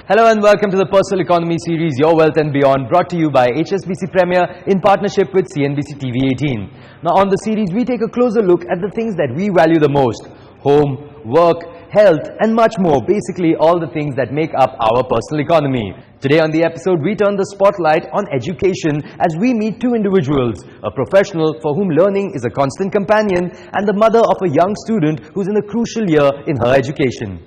Hello and welcome to the Personal Economy series, Your Wealth and Beyond, brought to you by HSBC Premier in partnership with CNBC TV 18. Now on the series, we take a closer look at the things that we value the most: home, work, health and much more. Basically all the things that make up our personal economy. Today on the episode, we turn the spotlight on education as we meet two individuals: a professional for whom learning is a constant companion, and the mother of a young student who's in a crucial year in her education.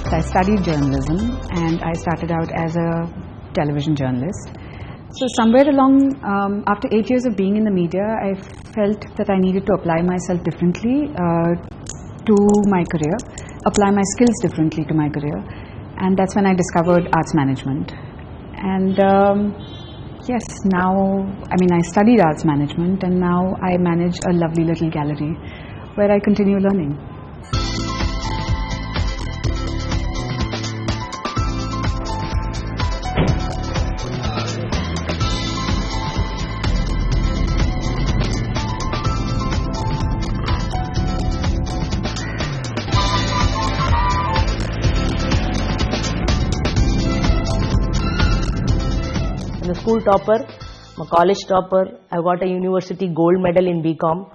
I studied journalism and I started out as a television journalist. So somewhere along, after 8 years of being in the media, I felt that I needed to apply myself differently to my career, apply my skills differently to my career, and that's when I discovered arts management. And yes, now, I studied arts management and now I manage a lovely little gallery where I continue learning. I'm a school topper, I'm a college topper, I got a university gold medal in BCom,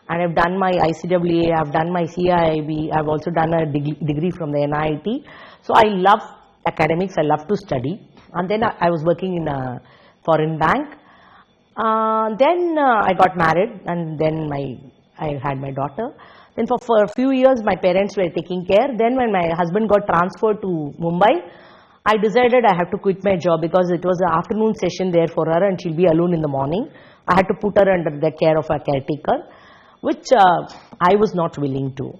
and I've done my ICAA, I've done my CIIB, I've also done a degree from the NIT. So I love academics, I love to study. And then I was working in a foreign bank. Then I got married and then I had my daughter. Then for a few years my parents were taking care. Then when my husband got transferred to Mumbai, I decided I have to quit my job because it was an afternoon session there for her and she'll be alone in the morning. I had to put her under the care of a caretaker, which I was not willing to.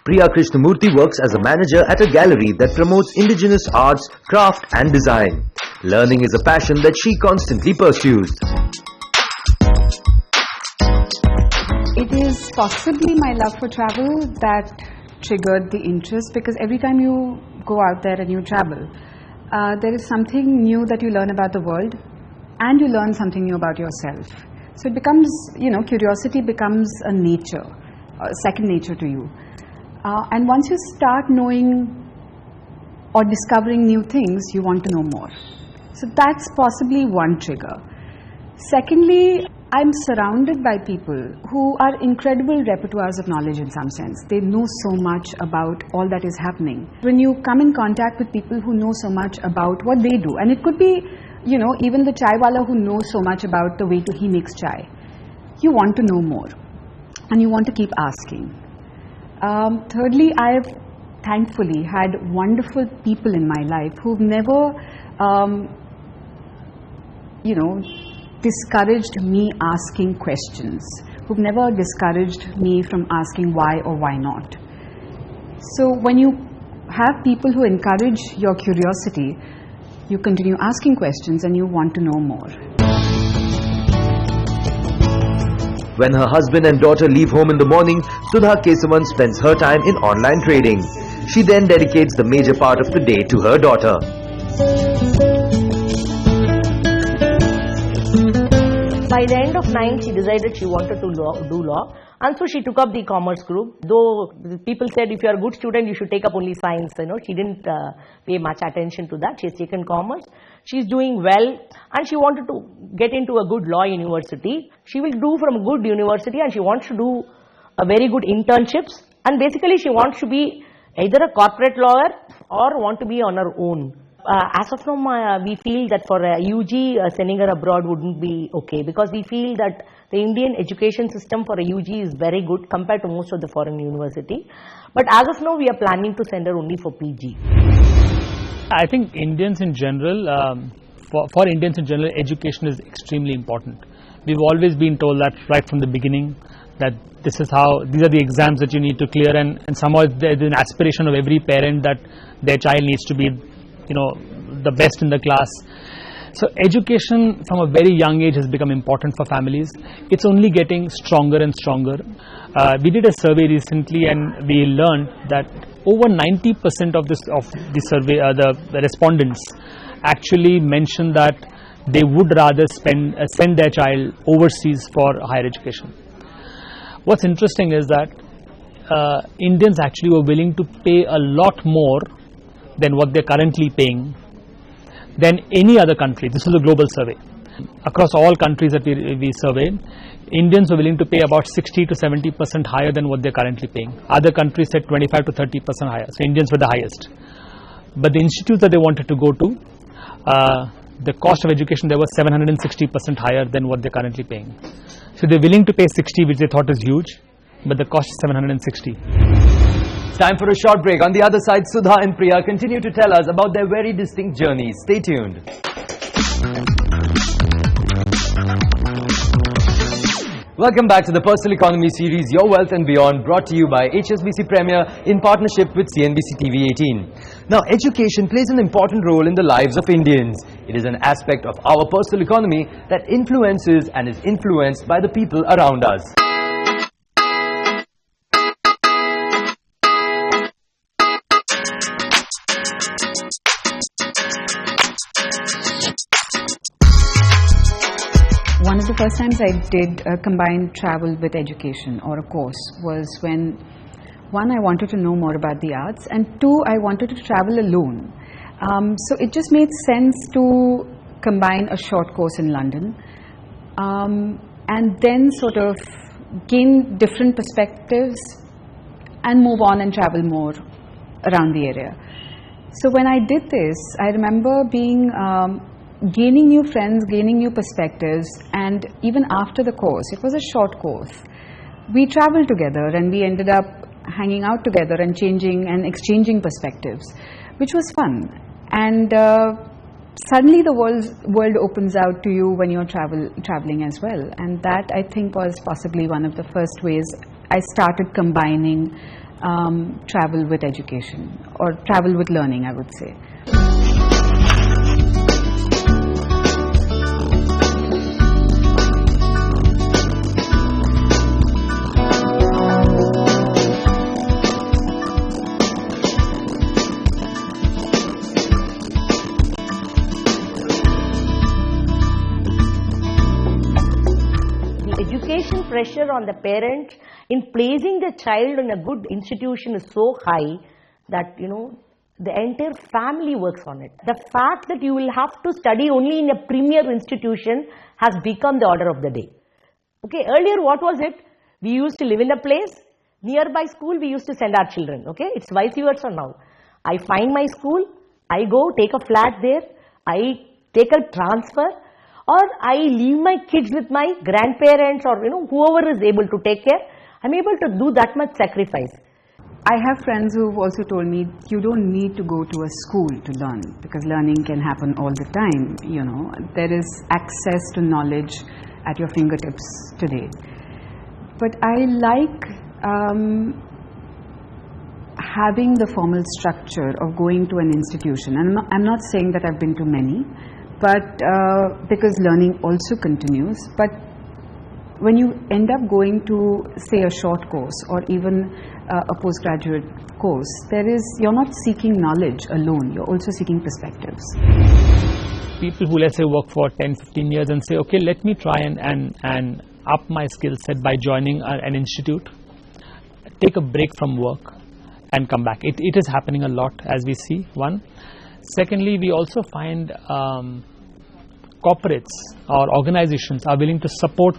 Priya Krishnamurthy works as a manager at a gallery that promotes indigenous arts, craft and design. Learning is a passion that she constantly pursues. It is possibly my love for travel that triggered the interest, because every time you go out there and you travel, there is something new that you learn about the world and you learn something new about yourself. So it becomes, curiosity becomes a nature, a second nature to you. And once you start knowing or discovering new things, you want to know more. So that's possibly one trigger. Secondly, I'm surrounded by people who are incredible repertoires of knowledge in some sense. They know so much about all that is happening. When you come in contact with people who know so much about what they do, and it could be, even the chai wala who knows so much about the way he makes chai, you want to know more and you want to keep asking. Thirdly, I've thankfully had wonderful people in my life who've never, discouraged me asking questions, who've never discouraged me from asking why or why not. So when you have people who encourage your curiosity, you continue asking questions and you want to know more. When her husband and daughter leave home in the morning, Sudha Kesavan spends her time in online trading. She then dedicates the major part of the day to her daughter. By the end of 9, she decided she wanted to do law, and so she took up the commerce group. Though people said if you are a good student, you should take up only science. She didn't pay much attention to that. She has taken commerce. She's doing well, and she wanted to get into a good law university. She will do from a good university, and she wants to do a very good internships. And basically, she wants to be either a corporate lawyer or want to be on her own. As of now, we feel that for a UG, sending her abroad wouldn't be okay, because we feel that the Indian education system for a UG is very good compared to most of the foreign university. But as of now, we are planning to send her only for PG. I think Indians in general, for Indians in general, education is extremely important. We've always been told that right from the beginning, that these are the exams that you need to clear, and somehow there's an aspiration of every parent that their child needs to be the best in the class. So education from a very young age has become important for families. It's only getting stronger and stronger. We did a survey recently and we learned that over 90% of the survey, the respondents actually mentioned that they would rather send their child overseas for higher education. What's interesting is that Indians actually were willing to pay a lot more than what they're currently paying than any other country. This is a global survey. Across all countries that we surveyed, Indians were willing to pay about 60 to 70% higher than what they're currently paying. Other countries said 25 to 30% higher. So Indians were the highest. But the institutes that they wanted to go to, the cost of education there was 760% higher than what they're currently paying. So they're willing to pay 60, which they thought is huge, but the cost is 760. It's time for a short break. On the other side, Sudha and Priya continue to tell us about their very distinct journeys. Stay tuned. Welcome back to the Personal Economy series, Your Wealth and Beyond, brought to you by HSBC Premier in partnership with CNBC TV 18. Now, education plays an important role in the lives of Indians. It is an aspect of our personal economy that influences and is influenced by the people around us. One of the first times I did combine travel with education or a course was when, one, I wanted to know more about the arts, and two, I wanted to travel alone. So it just made sense to combine a short course in London and then sort of gain different perspectives and move on and travel more around the area. So when I did this, I remember gaining new friends, gaining new perspectives, and even after the course, it was a short course, we traveled together and we ended up hanging out together and changing and exchanging perspectives, which was fun. And suddenly the world opens out to you when you're traveling as well, and that, I think, was possibly one of the first ways I started combining travel with education, or travel with learning, I would say. Pressure on the parent in placing the child in a good institution is so high that, you know, the entire family works on it. The fact that you will have to study only in a premier institution has become the order of the day. Okay, earlier what was it? We used to live in a place, nearby school we used to send our children. Okay, it's vice versa now. I find my school, I go take a flat there, I take a transfer, or I leave my kids with my grandparents, or, you know, whoever is able to take care. I'm able to do that much sacrifice. I have friends who've also told me, you don't need to go to a school to learn, because learning can happen all the time. You know, there is access to knowledge at your fingertips today. But I like having the formal structure of going to an institution. And I'm not saying that I've been to many, but because learning also continues. But when you end up going to, say, a short course or even a postgraduate course, you're not seeking knowledge alone, you're also seeking perspectives. People who, let's say, work for 10-15 years and say, okay, let me try and up my skill set by joining an institute, take a break from work and come back. It is happening a lot, as we see, one. Secondly, we also find corporates or organizations are willing to support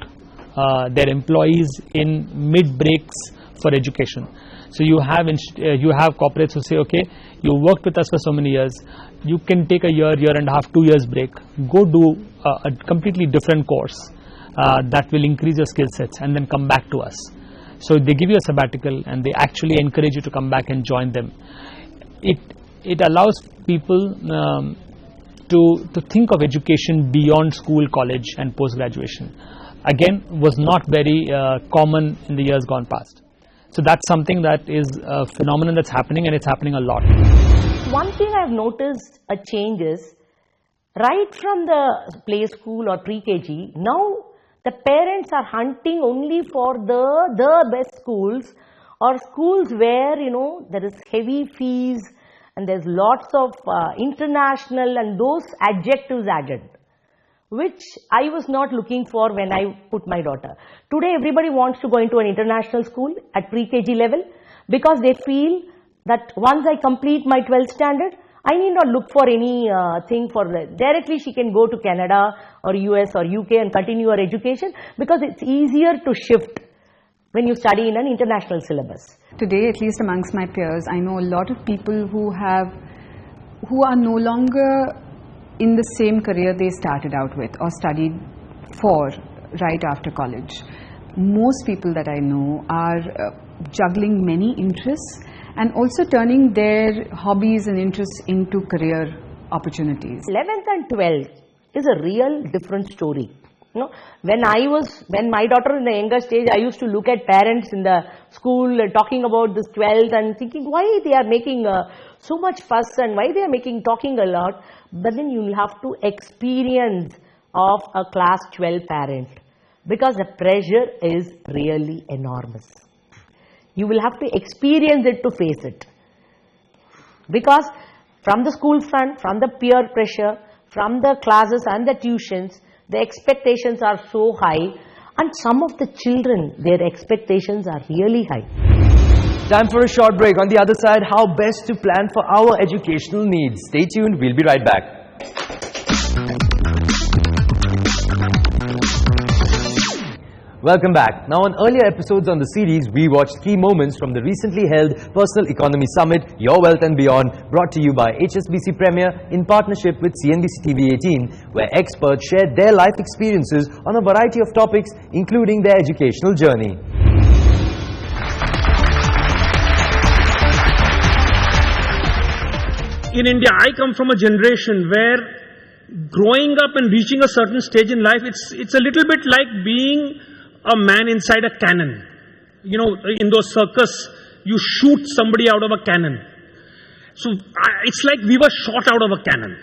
their employees in mid-breaks for education. So you have corporates who say, okay, you worked with us for so many years, you can take a year and a half, 2 years break, go do a completely different course that will increase your skill sets, and then come back to us. So they give you a sabbatical and they actually encourage you to come back and join them. It allows people to think of education beyond school, college and post-graduation. Again, was not very common in the years gone past. So that's something that is a phenomenon that's happening, and it's happening a lot. One thing I've noticed a change is Right from the play school or pre-KG, now the parents are hunting only for the best schools, or schools where, you know, there is heavy fees and there's lots of international and those adjectives added, which I was not looking for when I put my daughter. Today everybody wants to go into an international school at pre-KG level because they feel that once I complete my 12th standard, I need not look for any thing for directly she can go to Canada or US or UK and continue her education because it's easier to shift when you study in an international syllabus. Today, at least amongst my peers, I know a lot of people who are no longer in the same career they started out with or studied for right after college. Most people that I know are juggling many interests and also turning their hobbies and interests into career opportunities. 11th and 12th is a real different story. You know, when my daughter in the younger stage, I used to look at parents in the school talking about this 12th and thinking why they are making so much fuss and why they are talking a lot. But then you will have to experience of a class 12 parent because the pressure is really enormous. You will have to experience it to face it. Because from the school front, from the peer pressure, from the classes and the tuitions, the expectations are so high, and some of the children, their expectations are really high. Time for a short break. On the other side, how best to plan for our educational needs. Stay tuned, we'll be right back. Welcome back. Now, on earlier episodes on the series, we watched key moments from the recently held Personal Economy Summit, Your Wealth and Beyond, brought to you by HSBC Premier in partnership with CNBC TV 18, where experts shared their life experiences on a variety of topics, including their educational journey. In India, I come from a generation where growing up and reaching a certain stage in life, it's a little bit like being a man inside a cannon. You know, in those circus, you shoot somebody out of a cannon. So it's like we were shot out of a cannon.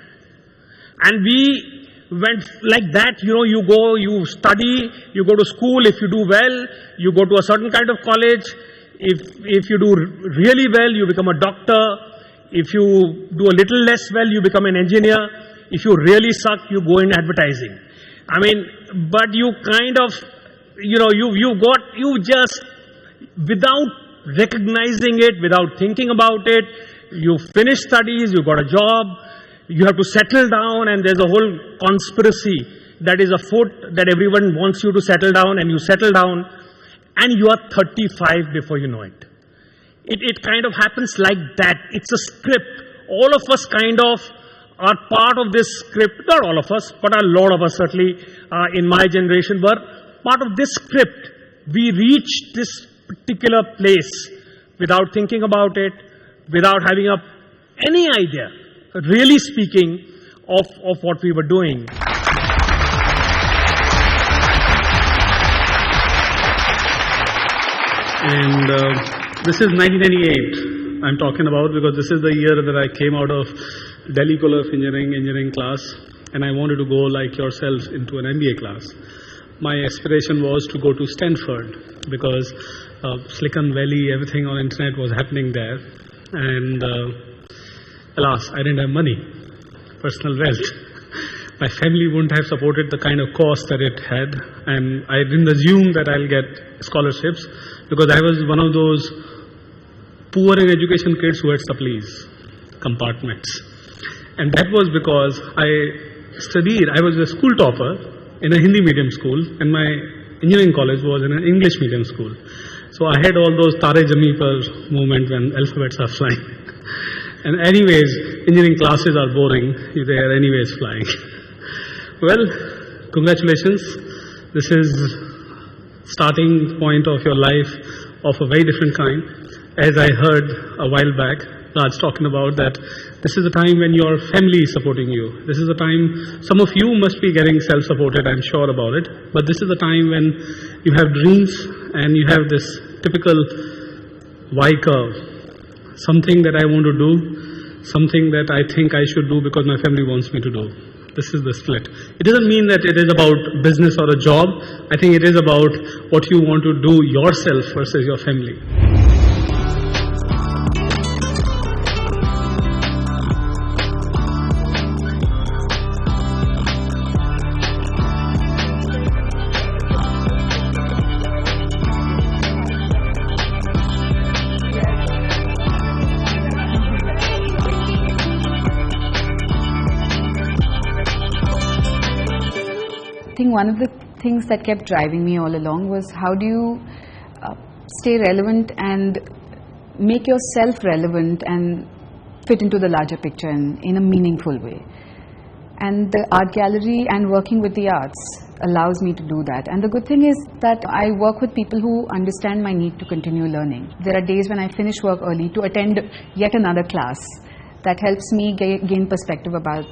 And we went like that, you know, you go, you study, you go to school. If you do well, you go to a certain kind of college. If you do really well, you become a doctor. If you do a little less well, you become an engineer. If you really suck, you go in advertising. I mean, but you kind of, you know, you just, without recognizing it, without thinking about it, you finish studies, you got a job, you have to settle down, and there's a whole conspiracy that is afoot that everyone wants you to settle down, and you settle down, and you are 35 before you know it. It kind of happens like that. It's a script. All of us kind of are part of this script. Not all of us, but a lot of us certainly in my generation were part of this script. We reached this particular place without thinking about it, without having any idea, really speaking, of what we were doing. And this is 1998 I'm talking about, because this is the year that I came out of Delhi College of Engineering class, and I wanted to go like yourself into an MBA class. My aspiration was to go to Stanford because Silicon Valley, everything on internet was happening there. And alas, I didn't have money, personal wealth. My family wouldn't have supported the kind of cost that it had, and I didn't assume that I'll get scholarships because I was one of those poor in education kids who had supplies, compartments. And that was because I was a school topper in a Hindi medium school, and my engineering college was in an English medium school. So I had all those Tare Zami Par moment when alphabets are flying. And anyways, engineering classes are boring, they are anyways flying. Well, congratulations. This is starting point of your life of a very different kind. As I heard a while back, Raj talking about that this is the time when your family is supporting you. This is the time, some of you must be getting self-supported, I'm sure about it. But this is the time when you have dreams and you have this typical Y curve. Something that I want to do, something that I think I should do because my family wants me to do. This is the split. It doesn't mean that it is about business or a job. I think it is about what you want to do yourself versus your family. I think one of the things that kept driving me all along was how do you stay relevant and make yourself relevant and fit into the larger picture in a meaningful way. And the art gallery and working with the arts allows me to do that. And the good thing is that I work with people who understand my need to continue learning. There are days when I finish work early to attend yet another class that helps me gain perspective about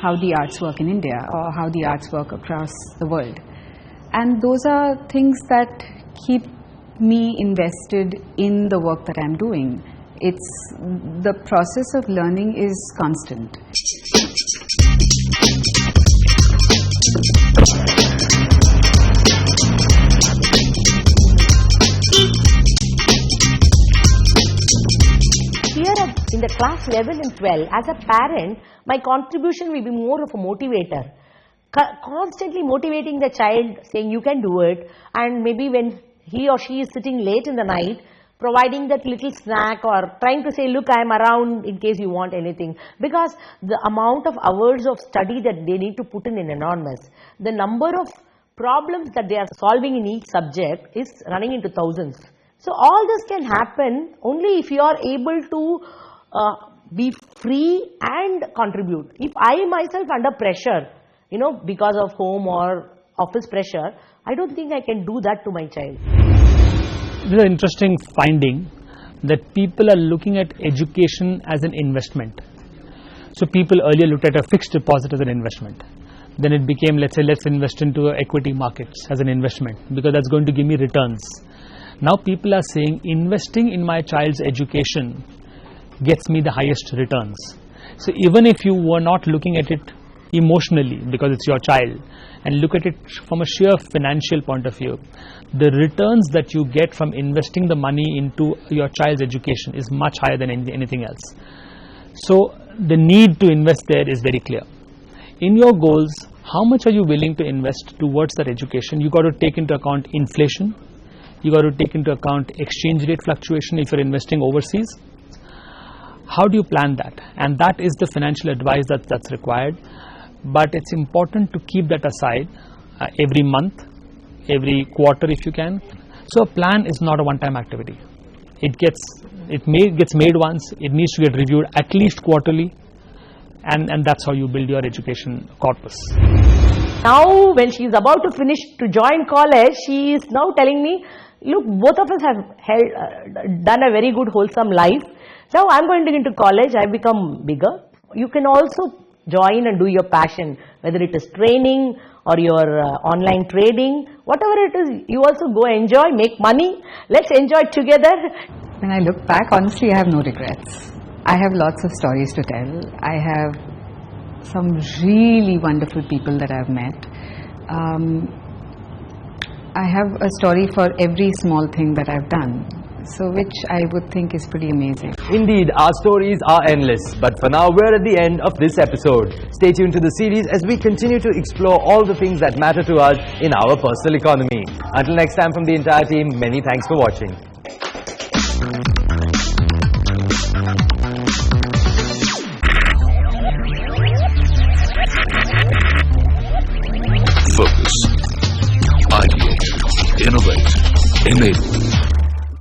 how the arts work in India or how the arts work across the world. And those are things that keep me invested in the work that I'm doing. It's the process of learning is constant. In the class 11 and 12, as a parent, my contribution will be more of a motivator. Constantly motivating the child, saying you can do it, and maybe when he or she is sitting late in the night, providing that little snack or trying to say, look, I am around in case you want anything. Because the amount of hours of study that they need to put in enormous. The number of problems that they are solving in each subject is running into thousands. So all this can happen only if you are able to be free and contribute. If I myself under pressure, because of home or office pressure, I don't think I can do that to my child. This is an interesting finding that people are looking at education as an investment. So people earlier looked at a fixed deposit as an investment. Then it became, let's say, let's invest into equity markets as an investment because that's going to give me returns. Now people are saying investing in my child's education gets me the highest returns. So even if you were not looking at it emotionally because it's your child and look at it from a sheer financial point of view, the returns that you get from investing the money into your child's education is much higher than anything else. So the need to invest there is very clear. In your goals, how much are you willing to invest towards that education? You got to take into account inflation. You got to take into account exchange rate fluctuation if you're investing overseas. How do you plan that? And that is the financial advice that's required. But it's important to keep that aside every month, every quarter if you can. So a plan is not a one-time activity. It gets made once. It needs to get reviewed at least quarterly, and that's how you build your education corpus. Now when she is about to finish to join college, she is now telling me, look, both of us have done a very good wholesome life. Now I'm going to get into college, I've become bigger. You can also join and do your passion, whether it is training or your online trading, whatever it is, you also go enjoy, make money. Let's enjoy it together. When I look back, honestly, I have no regrets. I have lots of stories to tell. I have some really wonderful people that I've met. I have a story for every small thing that I've done. So which I would think is pretty amazing. Indeed, our stories are endless. But for now, we're at the end of this episode. Stay tuned to the series as we continue to explore all the things that matter to us in our personal economy. Until next time, from the entire team, many thanks for watching.